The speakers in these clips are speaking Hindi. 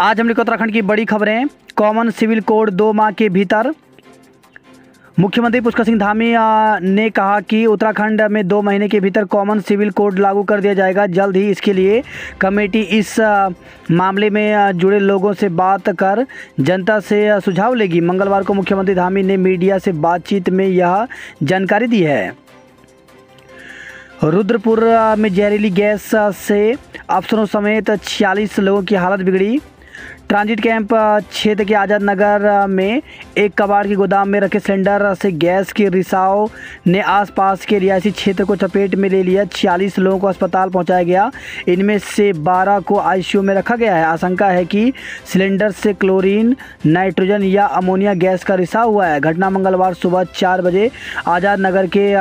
आज हम लिखा उत्तराखंड की बड़ी खबरें। कॉमन सिविल कोड 2 माह के भीतर। मुख्यमंत्री पुष्कर सिंह धामी ने कहा कि उत्तराखंड में 2 महीने के भीतर कॉमन सिविल कोड लागू कर दिया जाएगा। जल्द ही इसके लिए कमेटी इस मामले में जुड़े लोगों से बात कर जनता से सुझाव लेगी। मंगलवार को मुख्यमंत्री धामी ने मीडिया से बातचीत में यह जानकारी दी है। रुद्रपुर में जहरीली गैस से अफसरों समेत 46 लोगों की हालत बिगड़ी। ट्रांजिट कैंप क्षेत्र के आज़ाद नगर में एक कबाड़ के गोदाम में रखे सिलेंडर से गैस के रिसाव ने आसपास के रिहायशी क्षेत्र को चपेट में ले लिया। 46 लोगों को अस्पताल पहुंचाया गया। इनमें से 12 को आईसीयू में रखा गया है। आशंका है कि सिलेंडर से क्लोरीन, नाइट्रोजन या अमोनिया गैस का रिसाव हुआ है। घटना मंगलवार सुबह 4 बजे आज़ाद नगर के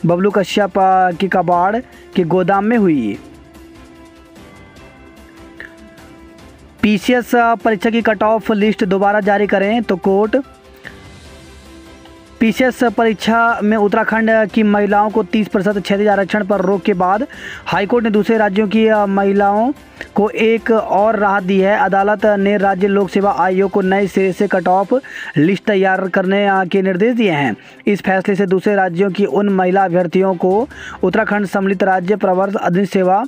बबलू कश्यप के कबाड़ के गोदाम में हुई। पीसीएस परीक्षा की कट ऑफ लिस्ट दोबारा जारी करें तो कोर्ट। पीसीएस परीक्षा में उत्तराखंड की महिलाओं को 30% क्षैतिज आरक्षण पर रोक के बाद हाईकोर्ट ने दूसरे राज्यों की महिलाओं को एक और राहत दी है। अदालत ने राज्य लोक सेवा आयोग को नए सिरे से कट ऑफ लिस्ट तैयार करने के निर्देश दिए हैं। इस फैसले से दूसरे राज्यों की उन महिला अभ्यर्थियों को उत्तराखंड सम्मिलित राज्य प्रवर्ष अधीन सेवा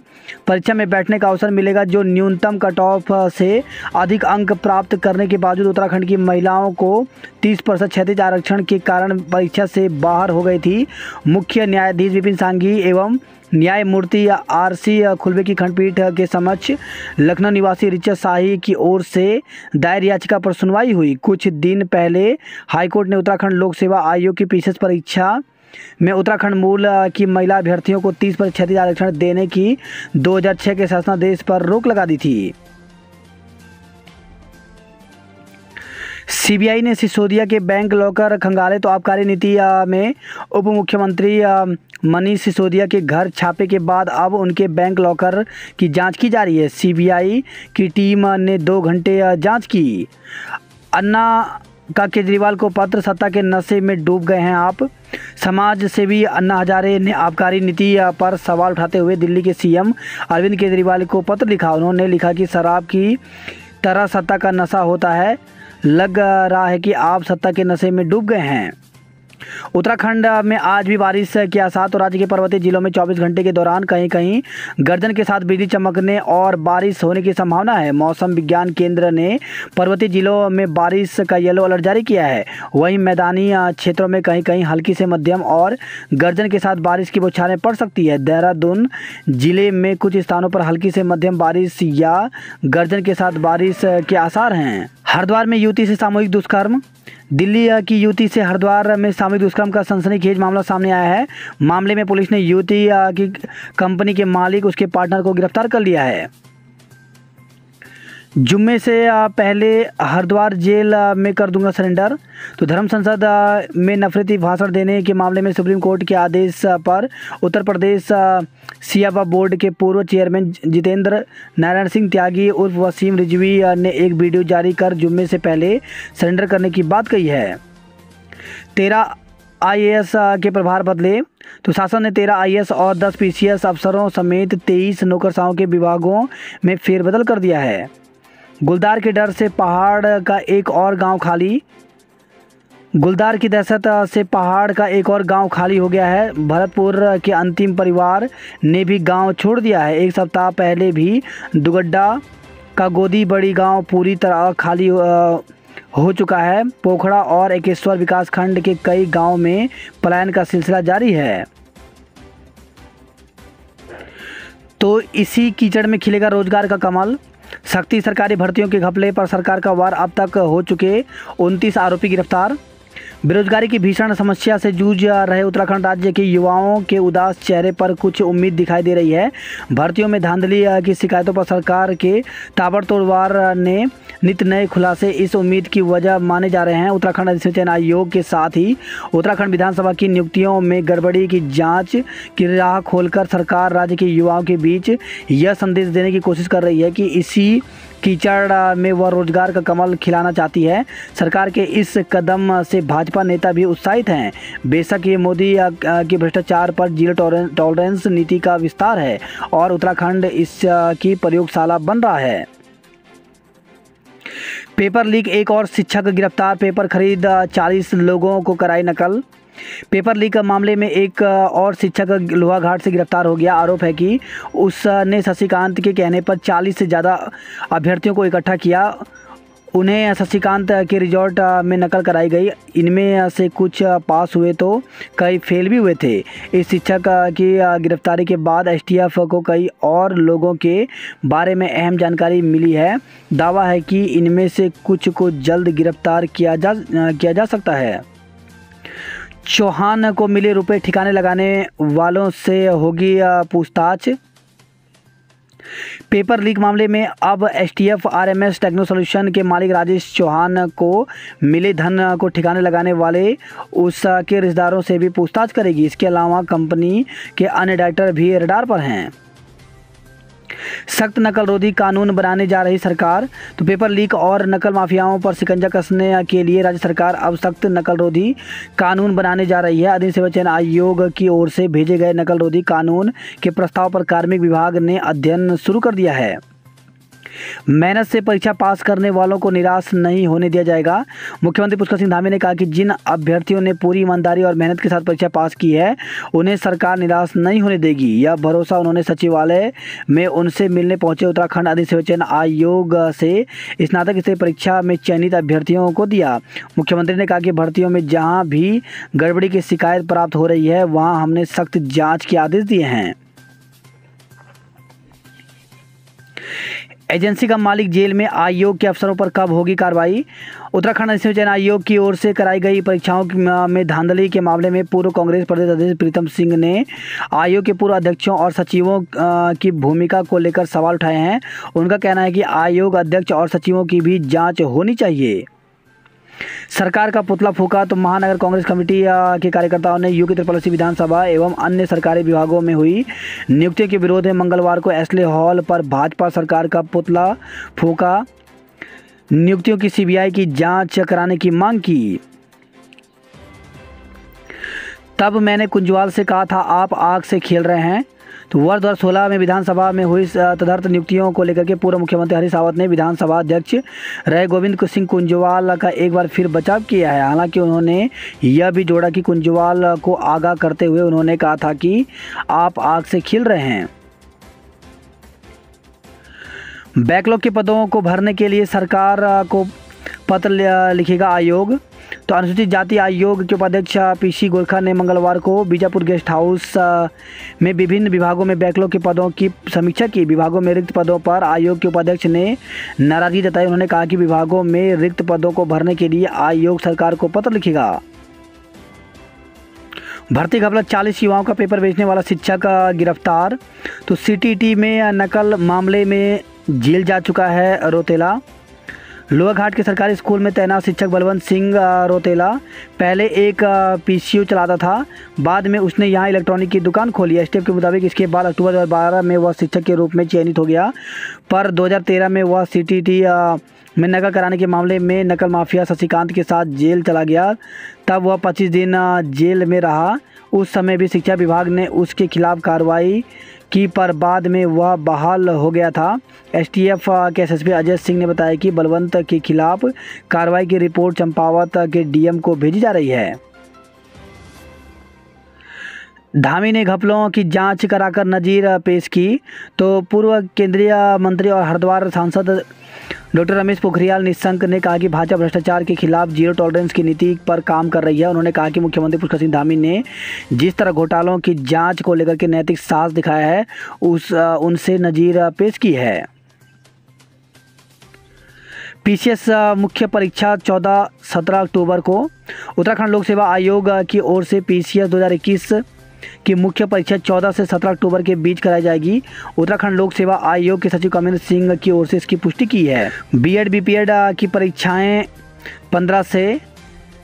परीक्षा में बैठने का अवसर मिलेगा, जो न्यूनतम कट ऑफ से अधिक अंक प्राप्त करने के बावजूद उत्तराखंड की महिलाओं को 30% क्षैतिज आरक्षण के कारण परीक्षा से बाहर हो गई थी। मुख्य न्यायाधीश विपिन सांघी एवं न्यायमूर्ति आरसी खुलबे की खंडपीठ के समक्ष लखनऊ निवासी ऋचा शाही की ओर से दायर याचिका पर सुनवाई हुई। कुछ दिन पहले हाईकोर्ट ने उत्तराखंड लोक सेवा आयोग की पीसीएस परीक्षा में उत्तराखंड मूल की महिला अभ्यर्थियों को 30% क्षैतिज आरक्षण देने की 2006 के शासनादेश पर रोक लगा दी थी। सीबीआई ने सिसोदिया के बैंक लॉकर खंगाले तो आबकारी नीति में उप मुख्यमंत्री मनीष सिसोदिया के घर छापे के बाद अब उनके बैंक लॉकर की जांच की जा रही है। सीबीआई की टीम ने 2 घंटे जांच की। अन्ना का केजरीवाल को पत्र, सत्ता के नशे में डूब गए हैं आप। समाज सेवी अन्ना हजारे ने आबकारी नीति पर सवाल उठाते हुए दिल्ली के सीएम अरविंद केजरीवाल को पत्र लिखा। उन्होंने लिखा कि शराब की तरह सत्ता का नशा होता है। लग रहा है कि आप सत्ता के नशे में डूब गए हैं। उत्तराखंड में आज भी बारिश के आसार। तो राज्य के पर्वतीय जिलों में 24 घंटे के दौरान कहीं कहीं गर्जन के साथ बिजली चमकने और बारिश होने की संभावना है। मौसम विज्ञान केंद्र ने पर्वतीय जिलों में बारिश का येलो अलर्ट जारी किया है। वहीं मैदानी क्षेत्रों में कहीं कहीं हल्की से मध्यम और गर्जन के साथ बारिश की बौछारें पड़ सकती है। देहरादून जिले में कुछ स्थानों पर हल्की से मध्यम बारिश या गर्जन के साथ बारिश के आसार हैं। हरिद्वार में युवती से सामूहिक दुष्कर्म। दिल्ली की युवती से हरिद्वार में सामूहिक दुष्कर्म का सनसनीखेज मामला सामने आया है। मामले में पुलिस ने युवती की कंपनी के मालिक, उसके पार्टनर को गिरफ्तार कर लिया है। जुम्मे से पहले हरिद्वार जेल में कर दूंगा सरेंडर। तो धर्म संसद में नफरती भाषण देने के मामले में सुप्रीम कोर्ट के आदेश पर उत्तर प्रदेश सियाबा बोर्ड के पूर्व चेयरमैन जितेंद्र नारायण सिंह त्यागी उर्फ वसीम रिजवी ने एक वीडियो जारी कर जुम्मे से पहले सरेंडर करने की बात कही है। 13 आईएएस के प्रभार बदले। तो शासन ने 13 आईएएस और 10 पीसीएस अफसरों समेत 23 नौकरशाहों के विभागों में फेरबदल कर दिया है। गुलदार के डर से पहाड़ का एक और गांव खाली। गुलदार की दहशत से पहाड़ का एक और गांव खाली हो गया है। भरतपुर के अंतिम परिवार ने भी गांव छोड़ दिया है। एक सप्ताह पहले भी दुगड्डा का गोदी बड़ी गांव पूरी तरह खाली हो चुका है। पोखड़ा और एकेश्वर विकासखंड के कई गांव में पलायन का सिलसिला जारी है। तो इसी कीचड़ में खिलेगा रोजगार का कमल। सख्ती सरकारी भर्तियों के घपले पर सरकार का वार। अब तक हो चुके 29 आरोपी गिरफ्तार। बेरोजगारी की भीषण समस्या से जूझ रहे उत्तराखंड राज्य के युवाओं के उदास चेहरे पर कुछ उम्मीद दिखाई दे रही है। भर्तियों में धांधली की शिकायतों पर सरकार के ताबड़तोड़ वार ने नित नए खुलासे इस उम्मीद की वजह माने जा रहे हैं। उत्तराखंड अधिसूचना चयन आयोग के साथ ही उत्तराखंड विधानसभा की नियुक्तियों में गड़बड़ी की जांच की राह खोलकर सरकार राज्य के युवाओं के बीच यह संदेश देने की कोशिश कर रही है कि इसी कीचड़ में वह रोजगार का कमल खिलाना चाहती है। सरकार के इस कदम से भाजपा नेता भी उत्साहित हैं। बेशक ये मोदी की भ्रष्टाचार पर जीरो टॉलरेंस नीति का विस्तार है और उत्तराखंड इसकी प्रयोगशाला बन रहा है। पेपर लीक, एक और शिक्षक गिरफ्तार। पेपर खरीद 40 लोगों को कराई नकल। पेपर लीक मामले में एक और शिक्षक लोहाघाट से गिरफ्तार हो गया। आरोप है कि उसने शशिकांत के कहने पर 40 से ज़्यादा अभ्यर्थियों को इकट्ठा किया। उन्हें शशिकांत के रिजॉर्ट में नकल कराई गई। इनमें से कुछ पास हुए तो कई फेल भी हुए थे। इस शिक्षक की गिरफ्तारी के बाद एसटीएफ को कई और लोगों के बारे में अहम जानकारी मिली है। दावा है कि इनमें से कुछ को जल्द गिरफ्तार किया जा सकता है। चौहान को मिले रुपए ठिकाने लगाने वालों से होगी पूछताछ। पेपर लीक मामले में अब एसटीएफ आरएमएस टेक्नो सॉल्यूशन के मालिक राजेश चौहान को मिले धन को ठिकाने लगाने वाले उसके रिश्तेदारों से भी पूछताछ करेगी। इसके अलावा कंपनी के अन्य डायरेक्टर भी रडार पर हैं। सख्त नकल रोधी कानून बनाने जा रही सरकार। तो पेपर लीक और नकल माफियाओं पर शिकंजा कसने के लिए राज्य सरकार अब सख्त नकल रोधी कानून बनाने जा रही है। अधिक सेवा चयन आयोग की ओर से भेजे गए नकल रोधी कानून के प्रस्ताव पर कार्मिक विभाग ने अध्ययन शुरू कर दिया है। मेहनत से परीक्षा पास करने वालों को निराश नहीं होने दिया जाएगा। मुख्यमंत्री पुष्कर सिंह धामी ने कहा कि जिन अभ्यर्थियों ने पूरी ईमानदारी और मेहनत के साथ परीक्षा पास की है उन्हें सरकार निराश नहीं होने देगी। यह भरोसा उन्होंने सचिवालय में उनसे मिलने पहुंचे उत्तराखंड अधिसेवा चयन आयोग से स्नातक स्तरीय परीक्षा में चयनित अभ्यर्थियों को दिया। मुख्यमंत्री ने कहा कि भर्तियों में जहाँ भी गड़बड़ी की शिकायत प्राप्त हो रही है वहाँ हमने सख्त जाँच के आदेश दिए हैं। एजेंसी का मालिक जेल में, आयोग के अफसरों पर कब होगी कार्रवाई। उत्तराखंड अधिसेवा चयन आयोग की ओर से कराई गई परीक्षाओं में धांधली के मामले में पूर्व कांग्रेस प्रदेश अध्यक्ष प्रीतम सिंह ने आयोग के पूर्व अध्यक्षों और सचिवों की भूमिका को लेकर सवाल उठाए हैं। उनका कहना है कि आयोग अध्यक्ष और सचिवों की भी जांच होनी चाहिए। सरकार का पुतला फूंका। तो महानगर कांग्रेस कमेटी के कार्यकर्ताओं ने यूके त्रिपल विधानसभा एवं अन्य सरकारी विभागों में हुई नियुक्तियों के विरोध में मंगलवार को एस्ले हॉल पर भाजपा सरकार का पुतला फूंका। नियुक्तियों की सीबीआई की जांच कराने की मांग की। तब मैंने कुंजवाल से कहा था आप आग से खेल रहे हैं। तो वर्ष 2016 में विधानसभा में हुई तदर्थ नियुक्तियों को लेकर के पूर्व मुख्यमंत्री हरीश रावत ने विधानसभा अध्यक्ष रहे गोविंद सिंह कुंजवाल का एक बार फिर बचाव किया है। हालांकि उन्होंने यह भी जोड़ा कि कुंजवाल को आगाह करते हुए उन्होंने कहा था कि आप आग से खेल रहे हैं। बैकलॉग के पदों को भरने के लिए सरकार को पत्र लिखेगा आयोग। तो अनुसूचित जाति आयोग के उपाध्यक्ष पीसी गोरखा ने मंगलवार को बीजापुर गेस्ट हाउस में विभिन्न विभागों में बैकलॉग के पदों की समीक्षा की। विभागों में रिक्त पदों पर आयोग के उपाध्यक्ष ने नाराजगी जताई। उन्होंने कहा कि विभागों में रिक्त पदों को भरने के लिए आयोग सरकार को पत्र लिखेगा। भर्ती घपला, 40 युवाओं का पेपर बेचने वाला शिक्षक गिरफ्तार। तो सीटीटी में नकल मामले में जेल जा चुका है रोतेला। लोहाघाट के सरकारी स्कूल में तैनात शिक्षक बलवंत सिंह रोतेला पहले एक पीसीयू चलाता था। बाद में उसने यहां इलेक्ट्रॉनिक की दुकान खोली। एसटीएफ के मुताबिक इसके बाद अक्टूबर 2012 में वह शिक्षक के रूप में चयनित हो गया, पर 2013 में वह सीटीटी में नकल कराने के मामले में नकल माफिया शशिकांत के साथ जेल चला गया। तब वह 25 दिन जेल में रहा। उस समय भी शिक्षा विभाग ने उसके खिलाफ कार्रवाई की, पर बाद में वह बहाल हो गया था। एसटीएफ के एसएसपी अजय सिंह ने बताया कि बलवंत के खिलाफ कार्रवाई की रिपोर्ट चंपावत के डीएम को भेजी जा रही है। धामी ने घपलों की जांच कराकर नजीर पेश की। तो पूर्व केंद्रीय मंत्री और हरिद्वार सांसद डॉक्टर रमेश पोखरियाल निशंक ने कहा कि भाजपा भ्रष्टाचार के खिलाफ जीरो टॉलरेंस की नीति पर काम कर रही है। उन्होंने कहा कि मुख्यमंत्री पुष्कर सिंह धामी ने जिस तरह घोटालों की जांच को लेकर के नैतिक साहस दिखाया है उनसे नजीर पेश की है। पीसीएस मुख्य परीक्षा 14-17 अक्टूबर को। उत्तराखंड लोक सेवा आयोग की ओर से पीसीएस 2021 की मुख्य परीक्षा 14 से 17 अक्टूबर के बीच कराई जाएगी। उत्तराखंड लोक सेवा आयोग के सचिव कमल सिंह की ओर से इसकी पुष्टि की है। बीएड बीपीएड की परीक्षाएं 15 से।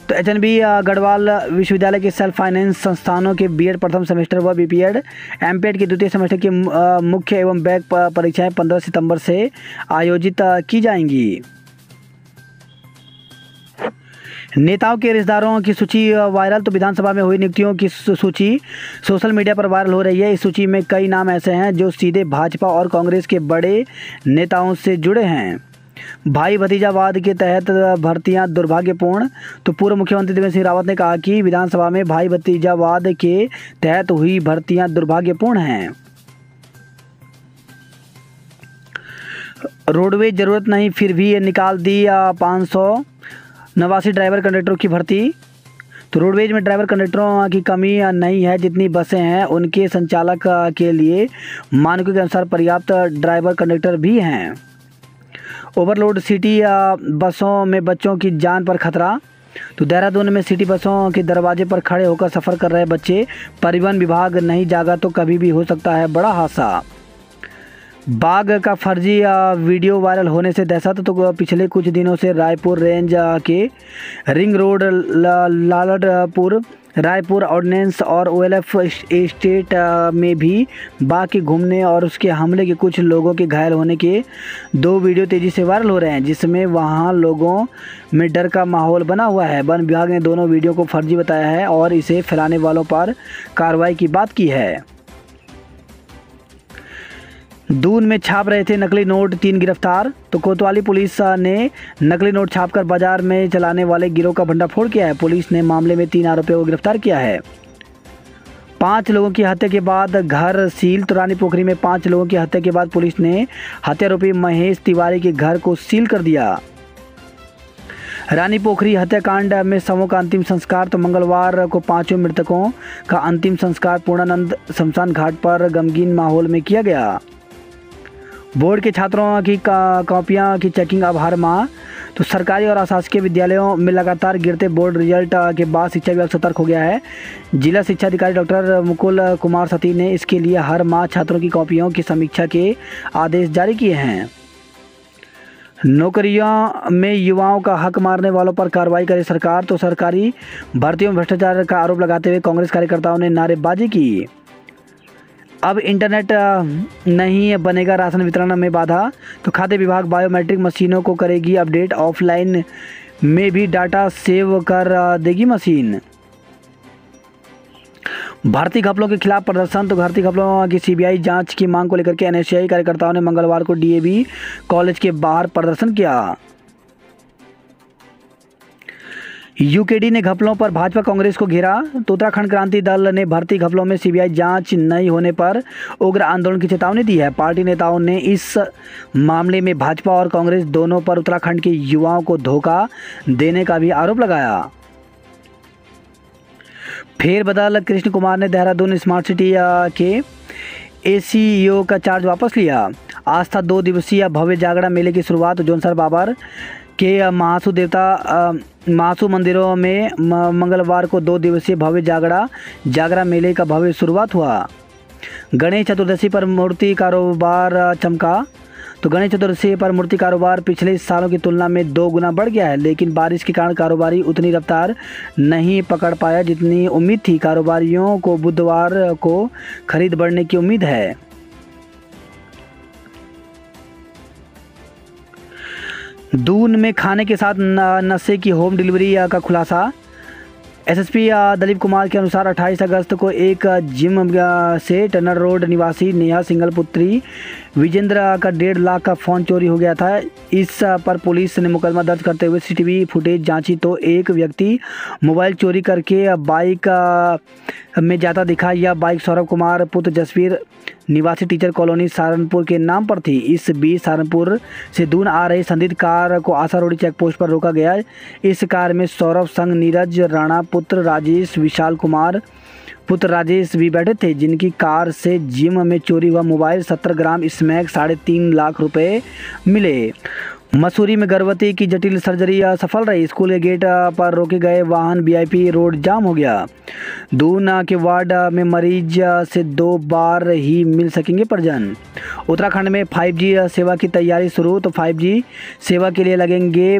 तो एचएनबी गढ़वाल विश्वविद्यालय के सेल्फ फाइनेंस संस्थानों के बीएड प्रथम सेमेस्टर व बीपीएड एमपीएड के द्वितीय सेमेस्टर की मुख्य एवं बैक परीक्षाएं 15 सितंबर से आयोजित की जाएंगी। नेताओं के रिश्तेदारों की सूची वायरल। तो विधानसभा में हुई नियुक्तियों की सूची सोशल मीडिया पर वायरल हो रही है। इस सूची में कई नाम ऐसे हैं जो सीधे भाजपा और कांग्रेस के बड़े नेताओं से जुड़े हैं। भाई भतीजावाद के तहत भर्तियां दुर्भाग्यपूर्ण। तो पूर्व मुख्यमंत्री त्रिवेंद्र सिंह रावत ने कहा कि विधानसभा में भाई भतीजावाद के तहत हुई भर्तियां दुर्भाग्यपूर्ण हैं। रोडवेज जरूरत नहीं फिर भी निकाल दी 589 ड्राइवर कंडक्टरों की भर्ती। तो रोडवेज में ड्राइवर कंडक्टरों की कमी नहीं है, जितनी बसें हैं उनके संचालक के लिए मानकों के अनुसार पर्याप्त ड्राइवर कंडक्टर भी हैं। ओवरलोड सिटी बसों में बच्चों की जान पर खतरा। तो देहरादून में सिटी बसों के दरवाजे पर खड़े होकर सफ़र कर रहे बच्चे, परिवहन विभाग नहीं जागा तो कभी भी हो सकता है बड़ा हादसा। बाघ का फर्जी वीडियो वायरल होने से दहशत। तो पिछले कुछ दिनों से रायपुर रेंज के रिंग रोड, लालड़पुर, रायपुर ऑर्डिनेंस और OLF एस्टेट में भी बाघ के घूमने और उसके हमले के कुछ लोगों के घायल होने के 2 वीडियो तेज़ी से वायरल हो रहे हैं, जिसमें वहां लोगों में डर का माहौल बना हुआ है। वन विभाग ने दोनों वीडियो को फर्जी बताया है और इसे फैलाने वालों पर कार्रवाई की बात की है। दून में छाप रहे थे नकली नोट, 3 गिरफ्तार। तो कोतवाली पुलिस ने नकली नोट छापकर बाजार में चलाने वाले गिरोह का भंडाफोड़ किया है। पुलिस ने मामले में 3 आरोपियों को गिरफ्तार किया है। 5 लोगों की हत्या के बाद घर सील। तो रानी पोखरी में 5 लोगों की हत्या के बाद पुलिस ने हत्यारोपी महेश तिवारी के घर को सील कर दिया। रानी पोखरी हत्याकांड में शवों का अंतिम संस्कार। तो मंगलवार को 5 मृतकों का अंतिम संस्कार पूर्णानंद शमशान घाट पर गमगीन माहौल में किया गया। बोर्ड के छात्रों की कॉपियां की चेकिंग अब हर माह। तो सरकारी और अशासकीय विद्यालयों में लगातार गिरते बोर्ड रिजल्ट के बाद शिक्षा विभाग सतर्क हो गया है। जिला शिक्षा अधिकारी डॉक्टर मुकुल कुमार सती ने इसके लिए हर माह छात्रों की कॉपियों की समीक्षा के आदेश जारी किए हैं। नौकरियों में युवाओं का हक मारने वालों पर कार्रवाई करे सरकार। तो सरकारी भर्तियों में भ्रष्टाचार का आरोप लगाते हुए कांग्रेस कार्यकर्ताओं ने नारेबाजी की। अब इंटरनेट नहीं बनेगा राशन वितरण में बाधा। तो खाद्य विभाग बायोमेट्रिक मशीनों को करेगी अपडेट, ऑफलाइन में भी डाटा सेव कर देगी मशीन। भर्ती घपलों के खिलाफ प्रदर्शन। तो भर्ती घपलों की CBI जांच की मांग को लेकर के NSCI कार्यकर्ताओं ने मंगलवार को DAV कॉलेज के बाहर प्रदर्शन किया। UKD ने घपलों पर भाजपा कांग्रेस को घेरा। तो उत्तराखंड क्रांति दल ने भर्ती घपलों में CBI जांच नहीं होने पर उग्र आंदोलन की चेतावनी दी है। पार्टी नेताओं ने इस मामले में भाजपा और कांग्रेस दोनों पर उत्तराखंड के युवाओं को धोखा देने का भी आरोप लगाया। फेरबदल। कृष्ण कुमार ने देहरादून स्मार्ट सिटी के ACO का चार्ज वापस लिया। आस्था 2 दिवसीय भव्य जागरण मेले की शुरुआत। जोनसर बाबर के महासु मंदिरों में मंगलवार को 2 दिवसीय भव्य जागरण मेले का भव्य शुरुआत हुआ। गणेश चतुर्दशी पर मूर्ति कारोबार चमका। तो गणेश चतुर्दशी पर मूर्ति कारोबार पिछले सालों की तुलना में 2 गुना बढ़ गया है, लेकिन बारिश के कारण कारोबारी उतनी रफ्तार नहीं पकड़ पाया जितनी उम्मीद थी। कारोबारियों को बुधवार को खरीद बढ़ने की उम्मीद है। दून में खाने के साथ नशे की होम डिलीवरी का खुलासा। SSP दलीप कुमार के अनुसार 28 अगस्त को एक जिम से टनर रोड निवासी नेहा सिंगल पुत्री विजेंद्र का 1.5 लाख का फ़ोन चोरी हो गया था। इस पर पुलिस ने मुकदमा दर्ज करते हुए CCTV फुटेज जांची तो एक व्यक्ति मोबाइल चोरी करके बाइक में जाता दिखा। यह बाइक सौरभ कुमार पुत्र जसवीर निवासी टीचर कॉलोनी सहारनपुर के नाम पर थी। इस बीच सहारनपुर से दून आ रही संदिग्ध कार को आशा रोडी चेक पोस्ट पर रोका गया। इस कार में सौरभ संग नीरज राणा पुत्र राजेश, विशाल कुमार पुत्र राजेश भी बैठे थे, जिनकी कार से जिम में चोरी हुआ मोबाइल, 17 ग्राम स्मैक, 3.5 लाख रुपए मिले। मसूरी में गर्भवती की जटिल सर्जरी सफल रही। स्कूल के गेट पर रोके गए वाहन VIP रोड जाम हो गया। दून के वार्ड में मरीज से 2 बार ही मिल सकेंगे परिजन। उत्तराखंड में 5G सेवा की तैयारी शुरू। तो 5G सेवा के लिए लगेंगे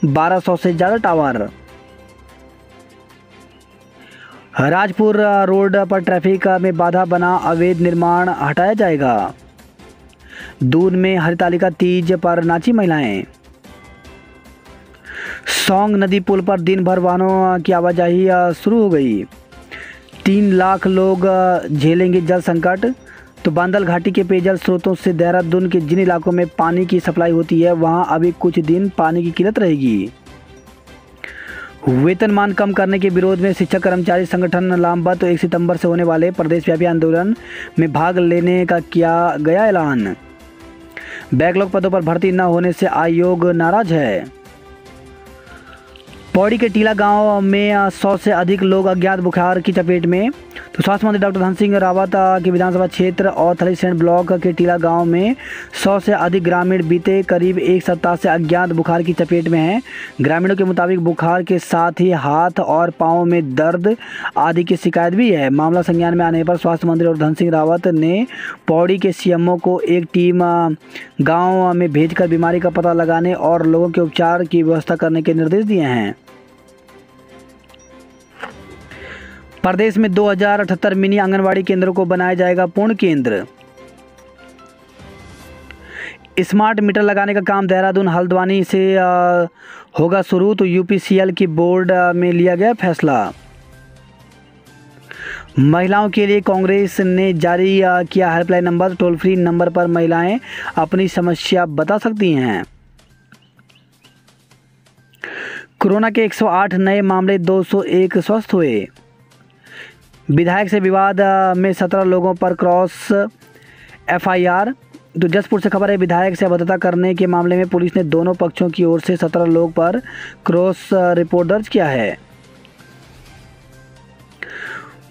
1200 से ज़्यादा टावर। राजपुर रोड पर ट्रैफिक में बाधा बना अवैध निर्माण हटाया जाएगा। दून में हरितालिका तीज पर नाची महिलाएं। सौंग नदी पुल पर दिन भर वाहनों की आवाजाही शुरू हो गई। 3 लाख लोग झेलेंगे जल संकट। तो बांदल घाटी के पेयजल स्रोतों से देहरादून के जिन इलाकों में पानी की सप्लाई होती है वहां अभी कुछ दिन पानी की किल्लत रहेगी। वेतनमान कम करने के विरोध में शिक्षक कर्मचारी संगठन लामबंद तो 1 सितंबर से होने वाले प्रदेशव्यापी आंदोलन में भाग लेने का किया गया ऐलान। बैकलॉग पदों पर भर्ती न होने से आयोग नाराज है। पौड़ी के टीला गांव में 100 से अधिक लोग अज्ञात बुखार की चपेट में। तो स्वास्थ्य मंत्री डॉक्टर धन सिंह रावत के विधानसभा क्षेत्र और थलीसैंण ब्लॉक के टीला गांव में 100 से अधिक ग्रामीण बीते करीब एक सप्ताह से अज्ञात बुखार की चपेट में हैं। ग्रामीणों के मुताबिक बुखार के साथ ही हाथ और पांव में दर्द आदि की शिकायत भी है। मामला संज्ञान में आने पर स्वास्थ्य मंत्री डॉक्टर धन सिंह रावत ने पौड़ी के सीएमओ को एक टीम गाँव में भेजकर बीमारी का पता लगाने और लोगों के उपचार की व्यवस्था करने के निर्देश दिए हैं। प्रदेश में 2078 मिनी आंगनवाड़ी केंद्रों को बनाया जाएगा पूर्ण केंद्र। स्मार्ट मीटर लगाने का काम देहरादून हल्द्वानी से होगा शुरू। तो यूपीसीएल की बोर्ड में लिया गया फैसला। महिलाओं के लिए कांग्रेस ने जारी किया helpline number. Toll free number पर महिलाएं अपनी समस्या बता सकती हैं। कोरोना के 108 नए मामले, 201 स्वस्थ हुए। विधायक से विवाद में 17 लोगों पर क्रॉस एफआईआर। तो जसपुर से खबर है, विधायक से अभद्रता करने के मामले में पुलिस ने दोनों पक्षों की ओर से 17 लोग पर क्रॉस रिपोर्ट दर्ज किया है।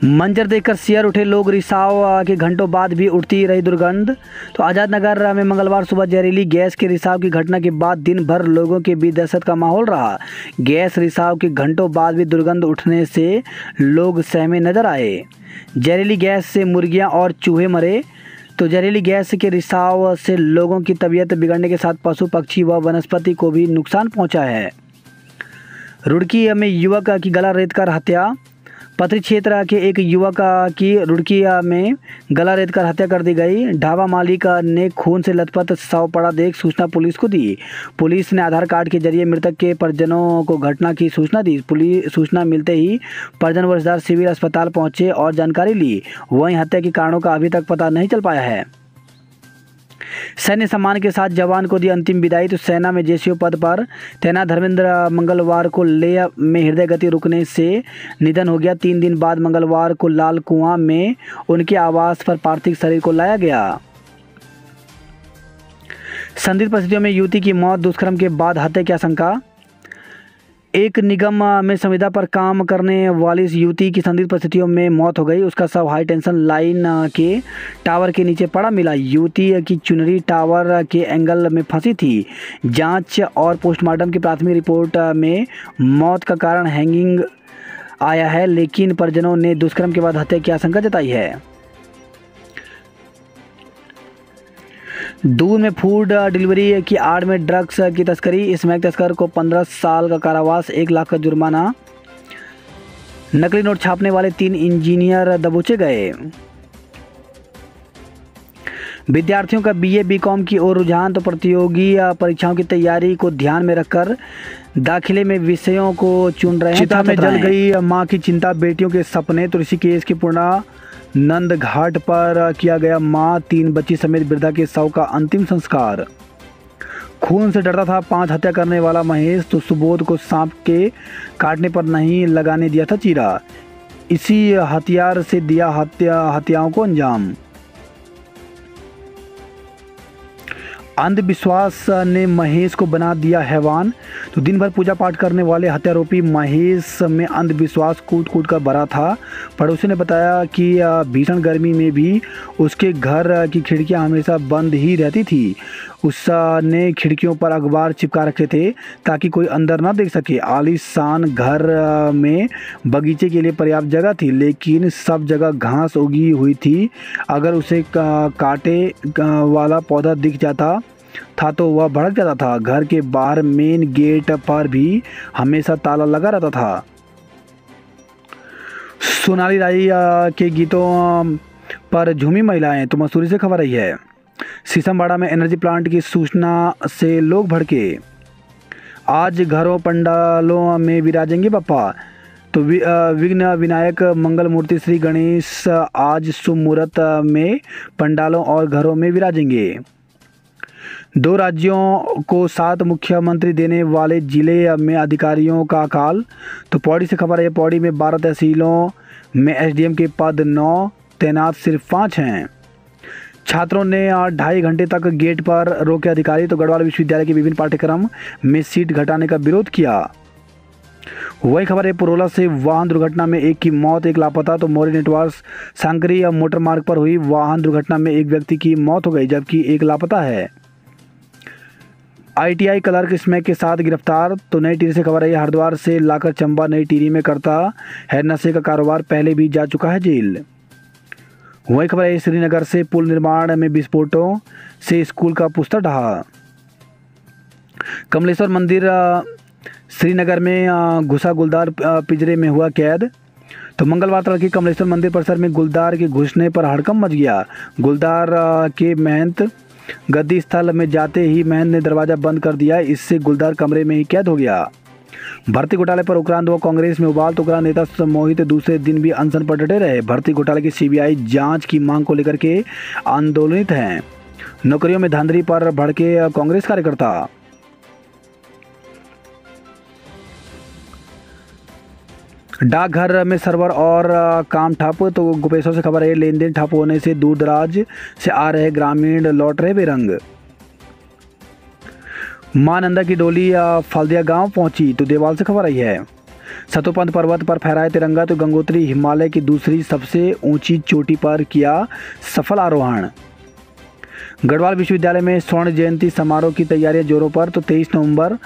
मंजर देखकर सियर उठे लोग, रिसाव के घंटों बाद भी उठती रही दुर्गंध। तो आज़ाद नगर में मंगलवार सुबह जहरीली गैस के रिसाव की घटना के बाद दिन भर लोगों के बीच दहशत का माहौल रहा। गैस रिसाव के घंटों बाद भी दुर्गंध उठने से लोग सहमे नजर आए। जहरीली गैस से मुर्गियां और चूहे मरे। तो जहरीली गैस के रिसाव से लोगों की तबीयत बिगड़ने के साथ पशु पक्षी व वनस्पति को भी नुकसान पहुंचा है। रुड़की में युवक की गला रेतकर हत्या। पथरी क्षेत्र के एक युवक की रुड़की में गला रेतकर हत्या कर दी गई। ढाबा मालिक ने खून से लथपथ शव पड़ा देख सूचना पुलिस को दी। पुलिस ने आधार कार्ड के जरिए मृतक के परिजनों को घटना की सूचना दी। पुलिस सूचना मिलते ही परिजन व रिश्तेदार सिविल अस्पताल पहुंचे और जानकारी ली। वहीं हत्या के कारणों का अभी तक पता नहीं चल पाया है। सैन्य सम्मान के साथ जवान को दी अंतिम विदाई। तो सेना में जेसीओ पद पर तैनात धर्मेंद्र मंगलवार को लेह में हृदय गति रुकने से निधन हो गया। 3 दिन बाद मंगलवार को लाल कुआं में उनके आवास पर पार्थिव शरीर को लाया गया। संदिग्ध परिस्थितियों में युवती की मौत, दुष्कर्म के बाद हत्या की आशंका। एक निगम में संविदा पर काम करने वाली इस युवती की संदिग्ध परिस्थितियों में मौत हो गई। उसका शव हाई टेंशन लाइन के टावर के नीचे पड़ा मिला। युवती की चुनरी टावर के एंगल में फंसी थी। जांच और पोस्टमार्टम की प्राथमिक रिपोर्ट में मौत का कारण हैंगिंग आया है, लेकिन परिजनों ने दुष्कर्म के बाद हत्या की आशंका जताई है। दूध में फूड डिलीवरी की आड़ में ड्रग्स की तस्करी। स्मैक तस्कर को 15 साल का कारावास, 1 लाख का जुर्माना। नकली नोट छापने वाले 3 इंजीनियर दबोचे गए। विद्यार्थियों का बीए बीकॉम की ओर रुझान। तो प्रतियोगी परीक्षाओं की तैयारी को ध्यान में रखकर दाखिले में विषयों को चुन रहे हैं। चिता में जल गई मां की चिंता, बेटियों के सपने। तो ऋषिकेश की पूर्णा नंद घाट पर किया गया मां 3 बच्ची समेत वृद्धा के शव का अंतिम संस्कार। खून से डरता था 5 हत्या करने वाला महेश। तो सुबोध को सांप के काटने पर नहीं लगाने दिया था चीरा। इसी हथियार से दिया हत्याओं को अंजाम। अंधविश्वास ने महेश को बना दिया हैवान। तो दिन भर पूजा पाठ करने वाले हत्यारोपी महेश में अंधविश्वास कूट कूट कर भरा था। पड़ोसी ने बताया कि भीषण गर्मी में भी उसके घर की खिड़कियां हमेशा बंद ही रहती थी। उसने खिड़कियों पर अखबार चिपका रखे थे ताकि कोई अंदर ना देख सके। आलीशान घर में बगीचे के लिए पर्याप्त जगह थी, लेकिन सब जगह घास उगी हुई थी। अगर उसे कांटे वाला पौधा दिख जाता था तो वह भड़क जाता था। घर के बाहर मेन गेट पर भी हमेशा ताला लगा रहता था। सोनाली राय के गीतों पर झूमी महिलाएं। तो मसूरी से खबर आई है। शीशमबाड़ा में एनर्जी प्लांट की सूचना से लोग भड़के। आज घरों पंडालों में विराजेंगे बप्पा। तो विघ्न विनायक मंगल मूर्ति श्री गणेश आज शुभ मुहूर्त में पंडालों और घरों में विराजेंगे। 2 राज्यों को 7 मुख्यमंत्री देने वाले जिले में अधिकारियों का अकाल। तो पौड़ी से खबर है, पौड़ी में 12 तहसीलों में एसडीएम के पद 9, तैनात सिर्फ 5 हैं। छात्रों ने 2.5 घंटे तक गेट पर रोके अधिकारी। तो गढ़वाल विश्वविद्यालय के विभिन्न पाठ्यक्रम में सीट घटाने का विरोध किया। वही खबर है, पुरोला से वाहन दुर्घटना में 1 की मौत, 1 लापता। तो मोरी नेटवर्क सांकरी मोटर मार्ग पर हुई वाहन दुर्घटना में 1 व्यक्ति की मौत हो गई, जबकि 1 लापता है। आईटीआई क्लर्क स्मैक के साथ गिरफ्तार। तो नई टिहरी से खबर है, हरिद्वार से लाकर चंबा नई टिहरी में करता है नशे का कारोबार, पहले भी जा चुका है जेल। वही खबर है, श्रीनगर से पुल निर्माण में विस्फोटों से स्कूल का पुस्ता ढहा। कमलेश्वर मंदिर श्रीनगर में घुसा गुलदार पिंजरे में हुआ कैद। तो मंगलवार तड़के कमलेश्वर मंदिर परिसर में गुलदार के घुसने पर हड़कंप मच गया। गुलदार के महंत गद्दी स्थल में जाते ही महंत ने दरवाजा बंद कर दिया, इससे गुलदार कमरे में ही कैद हो गया। भर्ती घोटाले पर उक्रांत हुआ कांग्रेस में उबाल। तो उक्रांत नेता मोहित दूसरे दिन भी अनशन पर डटे रहे। भर्ती घोटाले की सीबीआई जांच की मांग को लेकर के आंदोलित हैं। नौकरियों में धांधली पर भड़के कांग्रेस कार्यकर्ता। डाकघर में सर्वर और काम ठप। तो गोपेश्वर से खबर है, लेन देन ठप होने से दूर दराज से आ रहे ग्रामीण लौट रहे बेरंग। मां नंदा की डोली फाल्दिया गांव पहुंची। तो देवाल से खबर आई है, सतोपंथ पर्वत पर फहराया तिरंगा। तो गंगोत्री हिमालय की दूसरी सबसे ऊंची चोटी पर किया सफल आरोहण। गढ़वाल विश्वविद्यालय में स्वर्ण जयंती समारोह की तैयारियां जोरों पर। तो 23 नवंबर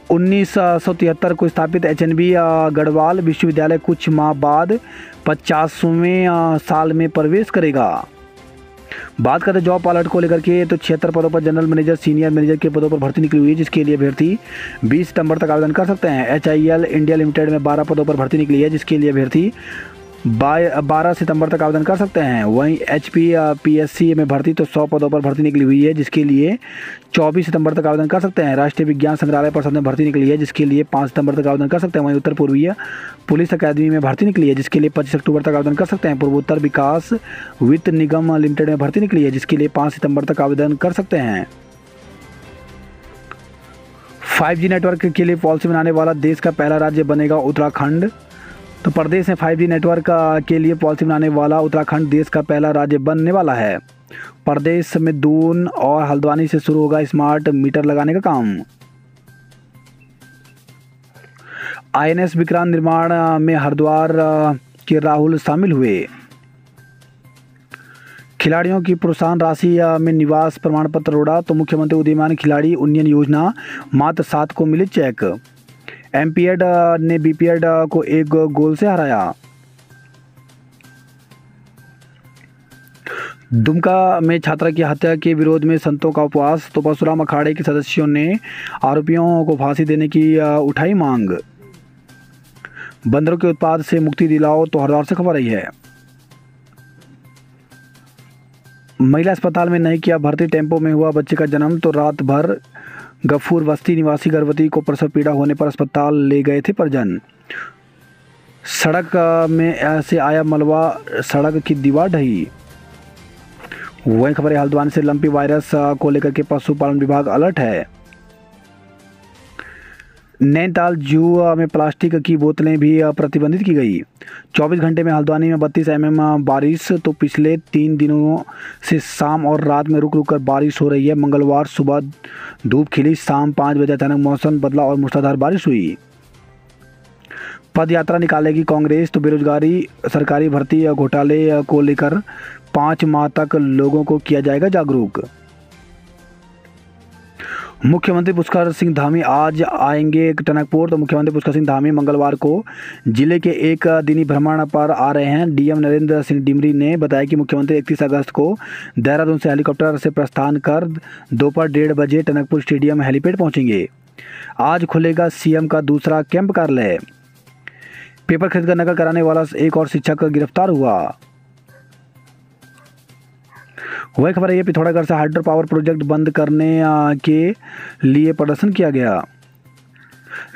1973 को स्थापित एचएनबी गढ़वाल विश्वविद्यालय कुछ माह बाद 50वें साल में प्रवेश करेगा। बात करते जॉब अलर्ट को लेकर के। तो 76 पदों पर जनरल मैनेजर, सीनियर मैनेजर के पदों पर भर्ती निकली हुई है, जिसके लिए अभ्यर्थी 20 सितंबर तक आवेदन कर सकते हैं। HIL इंडिया लिमिटेड में 12 पदों पर भर्ती निकली है, जिसके लिए अभ्यर्थी 12 सितंबर तक आवेदन कर सकते हैं। वहीं HPPSC में भर्ती तो 100 पदों पर भर्ती निकली हुई है, जिसके लिए 24 सितंबर तक आवेदन कर सकते हैं। राष्ट्रीय विज्ञान संग्रहालय परिषद में भर्ती निकली है, जिसके लिए 5 सितंबर तक आवेदन कर सकते हैं। वहीं उत्तर पूर्वीय पुलिस अकादमी में भर्ती निकली है, जिसके लिए 25 अक्टूबर तक आवेदन कर सकते हैं। पूर्वोत्तर विकास वित्त निगम लिमिटेड में भर्ती निकली है, जिसके लिए 5 सितंबर तक आवेदन कर सकते हैं। 5G नेटवर्क के लिए पॉलिसी बनाने वाला देश का पहला राज्य बनेगा उत्तराखंड। तो प्रदेश में 5G नेटवर्क के लिए पॉलिसी बनाने वाला उत्तराखंड देश का पहला राज्य बनने वाला है। प्रदेश में दून और हल्द्वानी से शुरू होगा स्मार्ट मीटर लगाने का काम। INS विक्रांत निर्माण में हरिद्वार के राहुल शामिल हुए। खिलाड़ियों की प्रोत्साहन राशि में निवास प्रमाण पत्र उड़ा। तो मुख्यमंत्री उदीयमान खिलाड़ी उन्नयन योजना मात्र 7 को मिले चेक। एमपीएड ने बीपीएड को 1 गोल से हराया। दुमका में छात्रा की हत्या के विरोध में संतों का उपवास। तो परशुराम अखाड़े के सदस्यों ने आरोपियों को फांसी देने की उठाई मांग। बंदरों के उत्पाद से मुक्ति दिलाओ। तो हरिद्वार से खबर आई है, महिला अस्पताल में नहीं किया भर्ती, टेम्पो में हुआ बच्चे का जन्म। तो रात भर गफूर बस्ती निवासी गर्भवती को प्रसव पीड़ा होने पर अस्पताल ले गए थे परिजन। सड़क में ऐसे आया मलबा, सड़क की दीवार ढही। वही खबर है, हल्द्वानी से लंपी वायरस को लेकर के पशुपालन विभाग अलर्ट है। नैनीताल जू में प्लास्टिक की बोतलें भी प्रतिबंधित की गई। 24 घंटे में हल्द्वानी में 32 mm बारिश। तो पिछले 3 दिनों से शाम और रात में रुक रुक कर बारिश हो रही है। मंगलवार सुबह धूप खिली, शाम 5 बजे अचानक मौसम बदला और मूसलाधार बारिश हुई। पद यात्रा निकालेगी कांग्रेस। तो बेरोजगारी, सरकारी भर्ती घोटाले को लेकर 5 माह तक लोगों को किया जाएगा जागरूक। मुख्यमंत्री पुष्कर सिंह धामी आज आएंगे टनकपुर। तो मुख्यमंत्री पुष्कर सिंह धामी मंगलवार को जिले के 1 दिनी भ्रमण पर आ रहे हैं। डीएम नरेंद्र सिंह डिमरी ने बताया कि मुख्यमंत्री 31 अगस्त को देहरादून से हेलीकॉप्टर से प्रस्थान कर दोपहर 1:30 बजे टनकपुर स्टेडियम हेलीपैड पहुंचेंगे। आज खुलेगा सीएम का दूसरा कैंप कार्यालय। पेपर खरीदकर नकल कराने वाला एक और शिक्षक गिरफ्तार हुआ। वही खबर है, ये पिथौरागढ़ से हाइड्रो पावर प्रोजेक्ट बंद करने के लिए प्रदर्शन किया गया।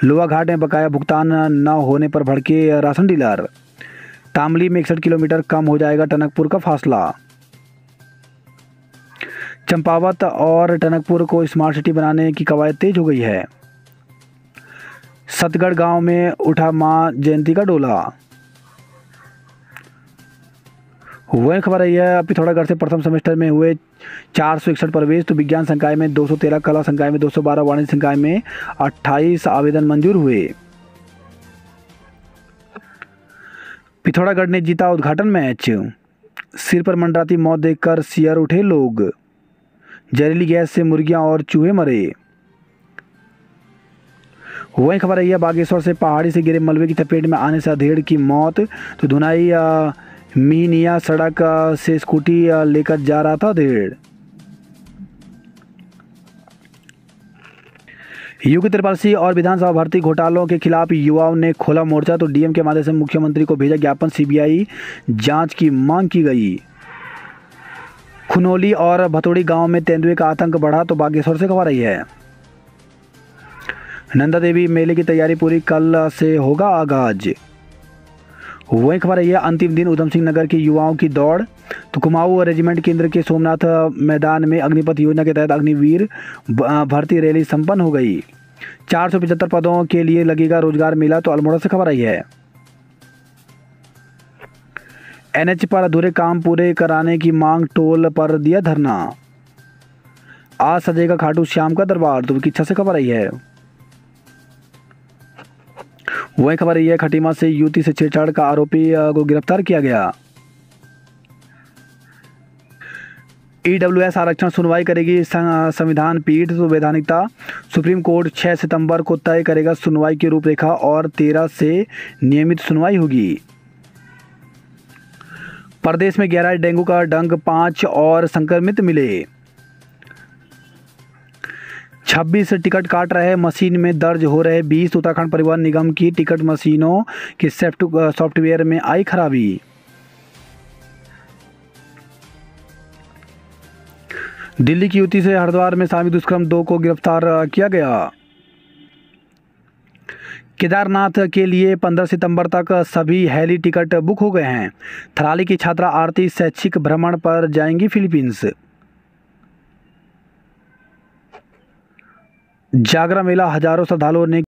लोहा घाट में बकाया भुगतान न होने पर भड़के राशन डीलर। तामली में 61 किलोमीटर कम हो जाएगा टनकपुर का फासला। चंपावत और टनकपुर को स्मार्ट सिटी बनाने की कवायद तेज हो गई है। सतगढ़ गांव में उठा मां जयंती का डोला। वही खबर आई है पिथौरागढ़ से प्रथम सेमेस्टर में हुए 461 प्रवेश, तो विज्ञान संकाय में 213, कला संकाय में 212, वाणिज्य संकाय में 28 आवेदन मंजूर हुए। पिथौरागढ़ ने जीता उद्घाटन मैच। सिर पर मंडराती मौत देखकर सियर उठे लोग। जहरीली गैस से मुर्गियां और चूहे मरे। वही खबर आई है बागेश्वर से पहाड़ी से गिरे मलबे की चपेट में आने से अधेड़ की मौत, तो धुनाई मीनिया सड़क से स्कूटी लेकर जा रहा था अधेड़। यूपी त्रिपाल और विधानसभा भर्ती घोटालों के खिलाफ युवाओं ने खोला मोर्चा, तो डीएम के माध्यम से मुख्यमंत्री को भेजा ज्ञापन। सीबीआई जांच की मांग की गई। खुनोली और भतोड़ी गांव में तेंदुए का आतंक बढ़ा, तो बागेश्वर से खबर आई है। नंदा देवी मेले की तैयारी पूरी, कल से होगा आगाज। वही खबर आई है अंतिम दिन उधम सिंह नगर के युवाओं की दौड़, तो कुमाऊं रेजिमेंट केंद्र के सोमनाथ मैदान में अग्निपथ योजना के तहत अग्निवीर भर्ती रैली संपन्न हो गई। 475 पदों के लिए लगेगा रोजगार मेला, तो अल्मोड़ा से खबर आई है। एनएच पर अधूरे काम पूरे कराने की मांग, टोल पर दिया धरना। आज सजेगा खाटू श्याम का दरबार, तो विकिच्छा से खबर आई है। वही खबर यह है खटीमा से युवती से छेड़छाड़ का आरोपी को गिरफ्तार किया गया। ईडब्ल्यूएस आरक्षण सुनवाई करेगी संविधान पीठ, तो वैधानिकता। सुप्रीम कोर्ट 6 सितंबर को तय करेगा सुनवाई की रूपरेखा और 13 से नियमित सुनवाई होगी। प्रदेश में 11 डेंगू का डंक, 5 और संक्रमित मिले। 26 टिकट काट रहे मशीन में दर्ज हो रहे 20, उत्तराखंड परिवहन निगम की टिकट मशीनों के सॉफ्टवेयर में आई खराबी। दिल्ली की युवती से हरिद्वार में सामूहिक दुष्कर्म, 2 को गिरफ्तार किया गया। केदारनाथ के लिए 15 सितंबर तक सभी हेली टिकट बुक हो गए हैं। थराली की छात्रा आरती शैक्षिक भ्रमण पर जाएंगी फिलीपींस। जागरा मेला, हजारों श्रद्धालुओं ने